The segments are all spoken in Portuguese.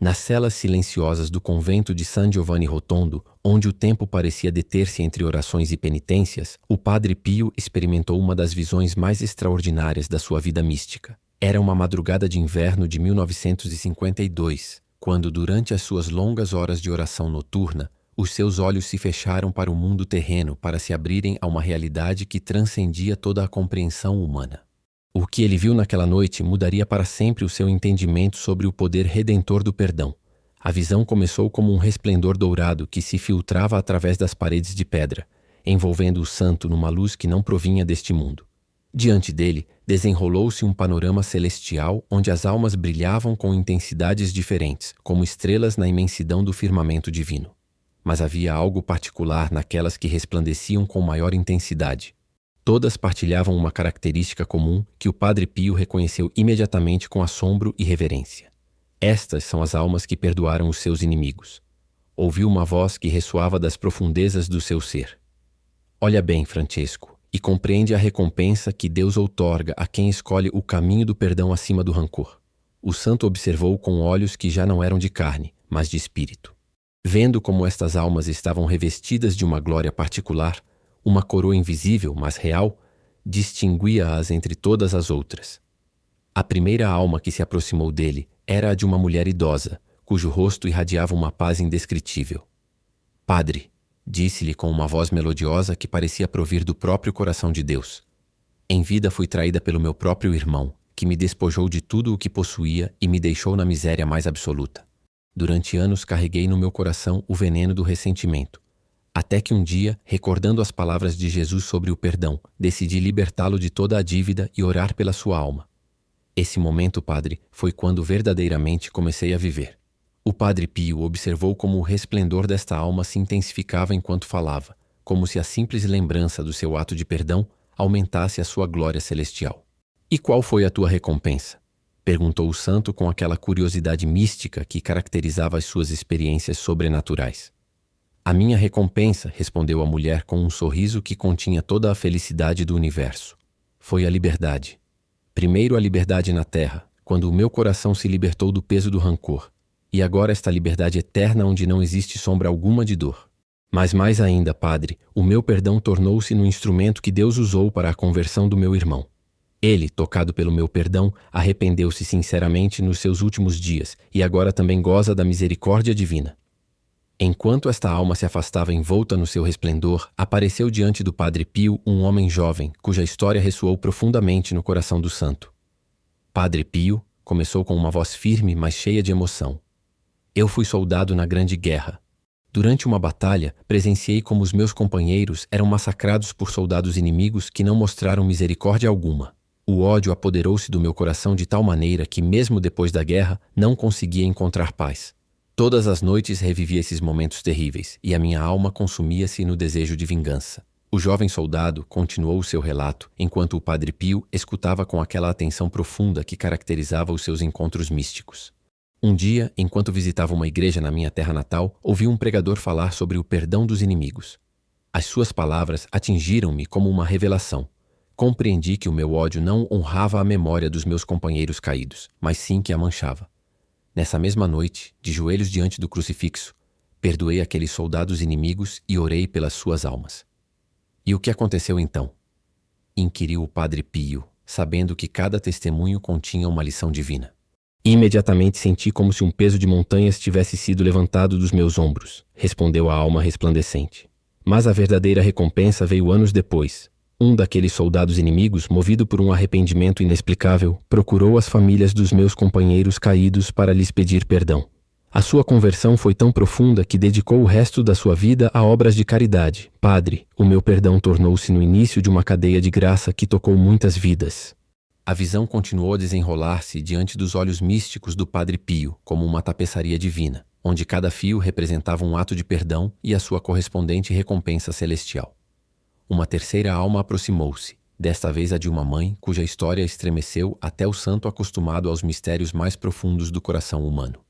Nas celas silenciosas do convento de San Giovanni Rotondo, onde o tempo parecia deter-se entre orações e penitências, o Padre Pio experimentou uma das visões mais extraordinárias da sua vida mística. Era uma madrugada de inverno de 1952, quando, durante as suas longas horas de oração noturna, os seus olhos se fecharam para o mundo terreno para se abrirem a uma realidade que transcendia toda a compreensão humana. O que ele viu naquela noite mudaria para sempre o seu entendimento sobre o poder redentor do perdão. A visão começou como um resplendor dourado que se filtrava através das paredes de pedra, envolvendo o santo numa luz que não provinha deste mundo. Diante dele, desenrolou-se um panorama celestial onde as almas brilhavam com intensidades diferentes, como estrelas na imensidão do firmamento divino. Mas havia algo particular naquelas que resplandeciam com maior intensidade. Todas partilhavam uma característica comum que o Padre Pio reconheceu imediatamente com assombro e reverência. Estas são as almas que perdoaram os seus inimigos. Ouviu uma voz que ressoava das profundezas do seu ser. Olha bem, Francesco, e compreende a recompensa que Deus outorga a quem escolhe o caminho do perdão acima do rancor. O santo observou com olhos que já não eram de carne, mas de espírito. Vendo como estas almas estavam revestidas de uma glória particular, uma coroa invisível, mas real, distinguia-as entre todas as outras. A primeira alma que se aproximou dele era a de uma mulher idosa, cujo rosto irradiava uma paz indescritível. Padre, disse-lhe com uma voz melodiosa que parecia provir do próprio coração de Deus. Em vida fui traída pelo meu próprio irmão, que me despojou de tudo o que possuía e me deixou na miséria mais absoluta. Durante anos carreguei no meu coração o veneno do ressentimento, até que um dia, recordando as palavras de Jesus sobre o perdão, decidi libertá-lo de toda a dívida e orar pela sua alma. Esse momento, padre, foi quando verdadeiramente comecei a viver. O Padre Pio observou como o resplendor desta alma se intensificava enquanto falava, como se a simples lembrança do seu ato de perdão aumentasse a sua glória celestial. E qual foi a tua recompensa? Perguntou o santo com aquela curiosidade mística que caracterizava as suas experiências sobrenaturais. A minha recompensa, respondeu a mulher com um sorriso que continha toda a felicidade do universo, foi a liberdade. Primeiro a liberdade na terra, quando o meu coração se libertou do peso do rancor, e agora esta liberdade eterna onde não existe sombra alguma de dor. Mas mais ainda, padre, o meu perdão tornou-se no instrumento que Deus usou para a conversão do meu irmão. Ele, tocado pelo meu perdão, arrependeu-se sinceramente nos seus últimos dias e agora também goza da misericórdia divina. Enquanto esta alma se afastava envolta no seu resplendor, apareceu diante do Padre Pio um homem jovem, cuja história ressoou profundamente no coração do santo. Padre Pio, começou com uma voz firme, mas cheia de emoção. Eu fui soldado na Grande Guerra. Durante uma batalha, presenciei como os meus companheiros eram massacrados por soldados inimigos que não mostraram misericórdia alguma. O ódio apoderou-se do meu coração de tal maneira que, mesmo depois da guerra, não conseguia encontrar paz. Todas as noites revivia esses momentos terríveis, e a minha alma consumia-se no desejo de vingança. O jovem soldado continuou o seu relato, enquanto o Padre Pio escutava com aquela atenção profunda que caracterizava os seus encontros místicos. Um dia, enquanto visitava uma igreja na minha terra natal, ouvi um pregador falar sobre o perdão dos inimigos. As suas palavras atingiram-me como uma revelação. Compreendi que o meu ódio não honrava a memória dos meus companheiros caídos, mas sim que a manchava. Nessa mesma noite, de joelhos diante do crucifixo, perdoei aqueles soldados inimigos e orei pelas suas almas. E o que aconteceu então? Inquiriu o Padre Pio, sabendo que cada testemunho continha uma lição divina. Imediatamente senti como se um peso de montanhas tivesse sido levantado dos meus ombros, respondeu a alma resplandecente. Mas a verdadeira recompensa veio anos depois. Um daqueles soldados inimigos, movido por um arrependimento inexplicável, procurou as famílias dos meus companheiros caídos para lhes pedir perdão. A sua conversão foi tão profunda que dedicou o resto da sua vida a obras de caridade. Padre, o meu perdão tornou-se no início de uma cadeia de graça que tocou muitas vidas. A visão continuou a desenrolar-se diante dos olhos místicos do Padre Pio, como uma tapeçaria divina, onde cada fio representava um ato de perdão e a sua correspondente recompensa celestial. Uma terceira alma aproximou-se, desta vez a de uma mãe cuja história estremeceu até o santo acostumado aos mistérios mais profundos do coração humano.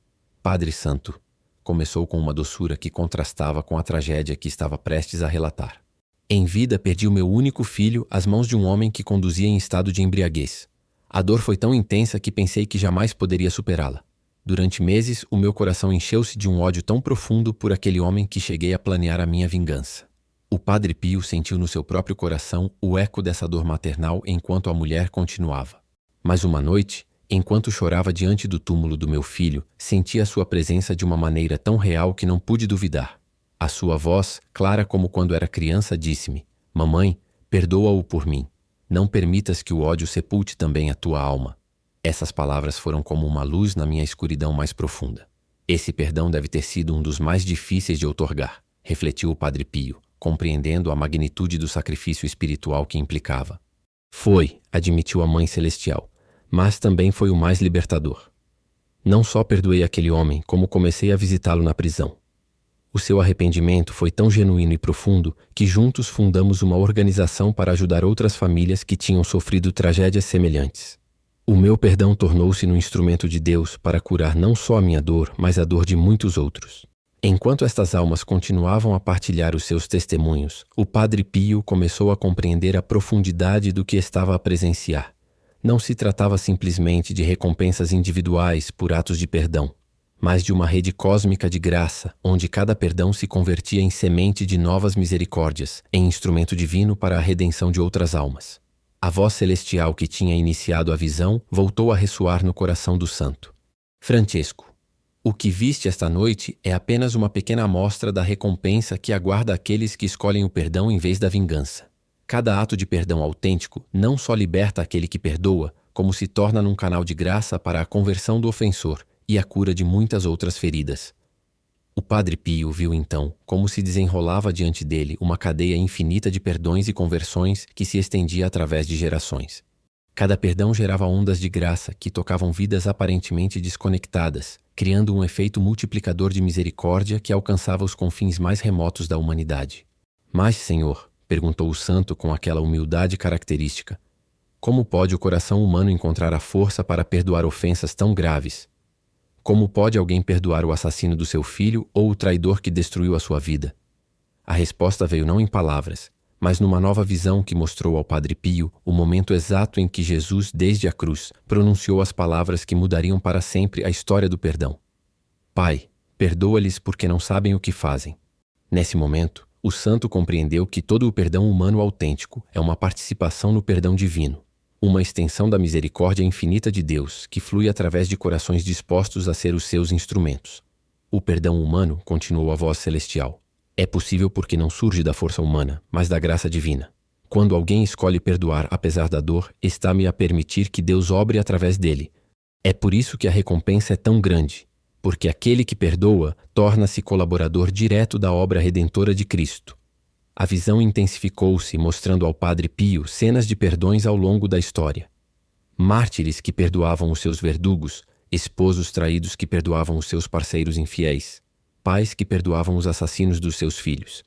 Padre Santo, começou com uma doçura que contrastava com a tragédia que estava prestes a relatar. Em vida perdi o meu único filho às mãos de um homem que conduzia em estado de embriaguez. A dor foi tão intensa que pensei que jamais poderia superá-la. Durante meses, o meu coração encheu-se de um ódio tão profundo por aquele homem que cheguei a planear a minha vingança. O Padre Pio sentiu no seu próprio coração o eco dessa dor maternal enquanto a mulher continuava. Mas uma noite, enquanto chorava diante do túmulo do meu filho, senti a sua presença de uma maneira tão real que não pude duvidar. A sua voz, clara como quando era criança, disse-me: "Mamãe, perdoa-o por mim. Não permitas que o ódio sepulte também a tua alma." Essas palavras foram como uma luz na minha escuridão mais profunda. Esse perdão deve ter sido um dos mais difíceis de outorgar, refletiu o Padre Pio, compreendendo a magnitude do sacrifício espiritual que implicava. Foi, admitiu a Mãe Celestial, mas também foi o mais libertador. Não só perdoei aquele homem, como comecei a visitá-lo na prisão. O seu arrependimento foi tão genuíno e profundo que juntos fundamos uma organização para ajudar outras famílias que tinham sofrido tragédias semelhantes. O meu perdão tornou-se um instrumento de Deus para curar não só a minha dor, mas a dor de muitos outros. Enquanto estas almas continuavam a partilhar os seus testemunhos, o Padre Pio começou a compreender a profundidade do que estava a presenciar. Não se tratava simplesmente de recompensas individuais por atos de perdão, mas de uma rede cósmica de graça, onde cada perdão se convertia em semente de novas misericórdias, em instrumento divino para a redenção de outras almas. A voz celestial que tinha iniciado a visão voltou a ressoar no coração do santo. Francesco, o que viste esta noite é apenas uma pequena amostra da recompensa que aguarda aqueles que escolhem o perdão em vez da vingança. Cada ato de perdão autêntico não só liberta aquele que perdoa, como se torna num canal de graça para a conversão do ofensor e a cura de muitas outras feridas. O Padre Pio viu então como se desenrolava diante dele uma cadeia infinita de perdões e conversões que se estendia através de gerações. Cada perdão gerava ondas de graça que tocavam vidas aparentemente desconectadas, criando um efeito multiplicador de misericórdia que alcançava os confins mais remotos da humanidade. Mas, Senhor, perguntou o santo com aquela humildade característica, como pode o coração humano encontrar a força para perdoar ofensas tão graves? Como pode alguém perdoar o assassino do seu filho ou o traidor que destruiu a sua vida? A resposta veio não em palavras, mas numa nova visão que mostrou ao Padre Pio o momento exato em que Jesus, desde a cruz, pronunciou as palavras que mudariam para sempre a história do perdão. Pai, perdoa-lhes porque não sabem o que fazem. Nesse momento, o santo compreendeu que todo o perdão humano autêntico é uma participação no perdão divino, uma extensão da misericórdia infinita de Deus que flui através de corações dispostos a ser os seus instrumentos. O perdão humano, continuou a voz celestial, é possível porque não surge da força humana, mas da graça divina. Quando alguém escolhe perdoar apesar da dor, está-me a permitir que Deus obre através dele. É por isso que a recompensa é tão grande, porque aquele que perdoa torna-se colaborador direto da obra redentora de Cristo. A visão intensificou-se, mostrando ao Padre Pio cenas de perdões ao longo da história. Mártires que perdoavam os seus verdugos, esposos traídos que perdoavam os seus parceiros infiéis, pais que perdoavam os assassinos dos seus filhos.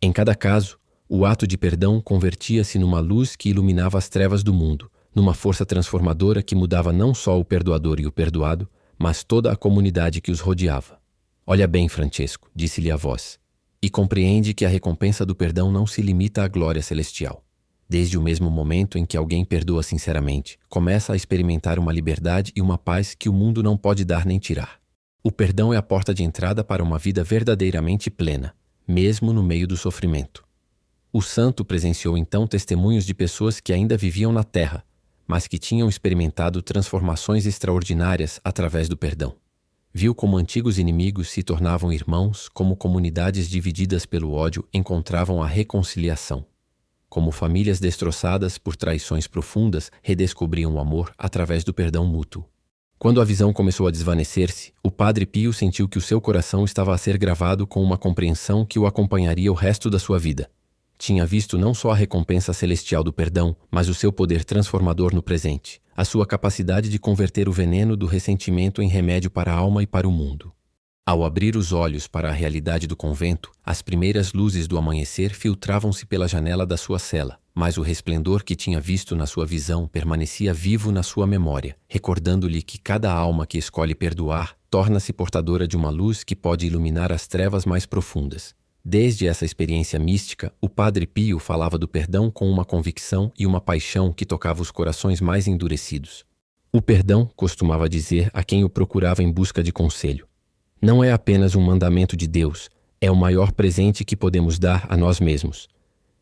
Em cada caso, o ato de perdão convertia-se numa luz que iluminava as trevas do mundo, numa força transformadora que mudava não só o perdoador e o perdoado, mas toda a comunidade que os rodeava. Olha bem, Francesco, disse-lhe a voz, e compreende que a recompensa do perdão não se limita à glória celestial. Desde o mesmo momento em que alguém perdoa sinceramente, começa a experimentar uma liberdade e uma paz que o mundo não pode dar nem tirar. O perdão é a porta de entrada para uma vida verdadeiramente plena, mesmo no meio do sofrimento. O santo presenciou então testemunhos de pessoas que ainda viviam na terra, mas que tinham experimentado transformações extraordinárias através do perdão. Viu como antigos inimigos se tornavam irmãos, como comunidades divididas pelo ódio encontravam a reconciliação. Como famílias destroçadas por traições profundas redescobriam o amor através do perdão mútuo. Quando a visão começou a desvanecer-se, o Padre Pio sentiu que o seu coração estava a ser gravado com uma compreensão que o acompanharia o resto da sua vida. Tinha visto não só a recompensa celestial do perdão, mas o seu poder transformador no presente, a sua capacidade de converter o veneno do ressentimento em remédio para a alma e para o mundo. Ao abrir os olhos para a realidade do convento, as primeiras luzes do amanhecer filtravam-se pela janela da sua cela, mas o resplendor que tinha visto na sua visão permanecia vivo na sua memória, recordando-lhe que cada alma que escolhe perdoar torna-se portadora de uma luz que pode iluminar as trevas mais profundas. Desde essa experiência mística, o Padre Pio falava do perdão com uma convicção e uma paixão que tocava os corações mais endurecidos. O perdão, costumava dizer a quem o procurava em busca de conselho, não é apenas um mandamento de Deus, é o maior presente que podemos dar a nós mesmos.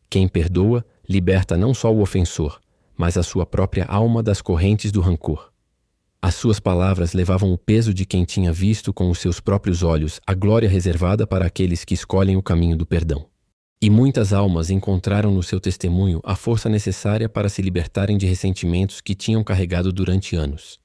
Quem perdoa, liberta não só o ofensor, mas a sua própria alma das correntes do rancor. As suas palavras levavam o peso de quem tinha visto com os seus próprios olhos a glória reservada para aqueles que escolhem o caminho do perdão. E muitas almas encontraram no seu testemunho a força necessária para se libertarem de ressentimentos que tinham carregado durante anos.